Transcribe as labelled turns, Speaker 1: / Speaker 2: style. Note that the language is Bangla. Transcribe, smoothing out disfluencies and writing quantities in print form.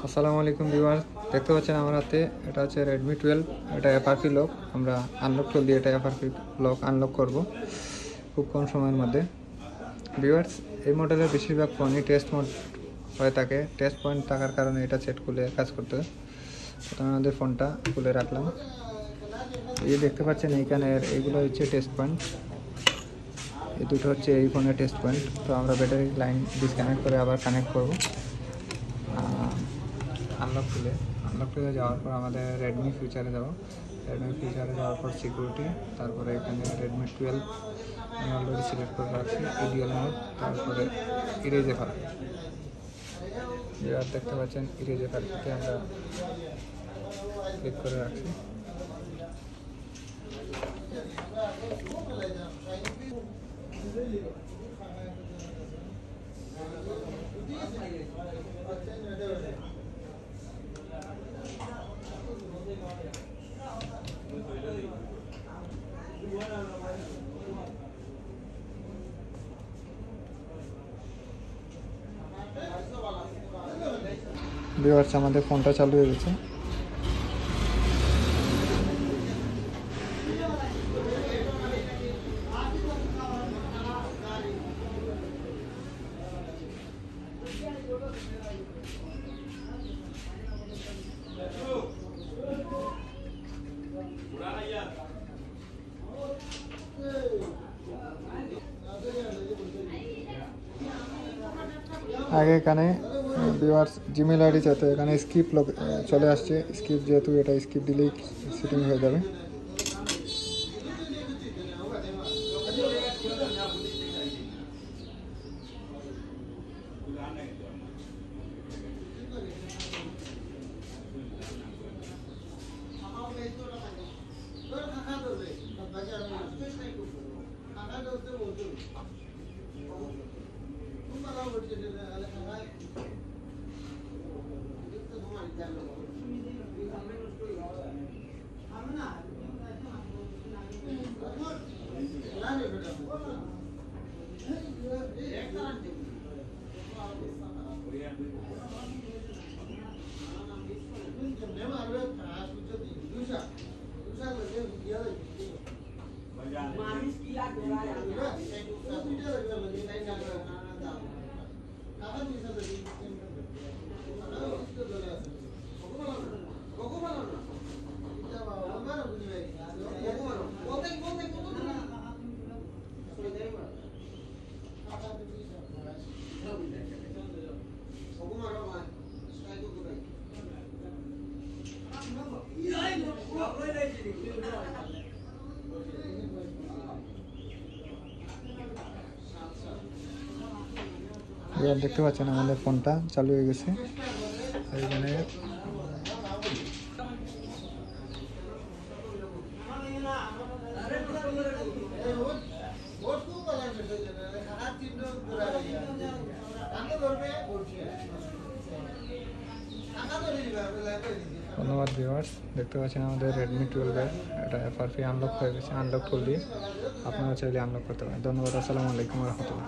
Speaker 1: আসসালামু আলাইকুম ভিউয়ার্স, দেখতে পাচ্ছেন আমার হাতে এটা হচ্ছে Redmi 12। এটা এফআরপি লক। আমরা আনলক টুল দিয়ে এটা এফআরপি লক আনলক করব খুব কম সময়ের মধ্যে। ভিউয়ার্স, এই মডেলের বেশিরভাগ ফোনই টেস্ট মোড হয়ে থাকে। টেস্ট পয়েন্ট থাকার কারণে এটা সেট খুলে কাজ করতে হয়। আমাদের ফোনটা খুলে রাখলাম। এই দেখতে পাচ্ছেন এইখানে এইগুলো হচ্ছে টেস্ট পয়েন্ট। এই দুটো হচ্ছে এই ফোনের টেস্ট পয়েন্ট। তো আমরা ব্যাটারি লাইন ডিসকানেক্ট করে আবার কানেক্ট করব। আনলক খুলে যাওয়ার পর আমাদের রেডমি ফিচারে যাব। রেডমি ফিচারে যাওয়ার পর সিকিউরিটি, তারপরে এখানে Redmi 12 আমি অলরেডি সিলেক্ট করে রাখছি। ইডিয়াল মোড, তারপরে ইরেজ এফআরপি। এবার দেখতে পাচ্ছেন ইরেজ এফআরপিতে আমরা ক্লিক করে রাখছি। ভিউয়ার্স, আমাদের ফোনটা চালু হয়ে গেছে। আগে এখানে ভিউয়ার্স জিমেল আইডি চাইতো, এখানে স্কিপ চলে আসছে। স্কিপ, যেহেতু এটা স্কিপ দিলেই সেটিং হয়ে যাবে। এবার দেখতে পাচ্ছেন আমাদের ফোনটা চালু হয়ে গেছে। এইখানে ধন্যবাদ ভিউয়ার্স, দেখতে পাচ্ছেন আমাদের Redmi 12 এটা এফআরপি আনলক হয়ে গেছে। আনলক টুল দিয়ে আপনারা চাইলে আনলক করতে পারেন। ধন্যবাদ। আসসালামু আলাইকুম রহমতুল্লাহ।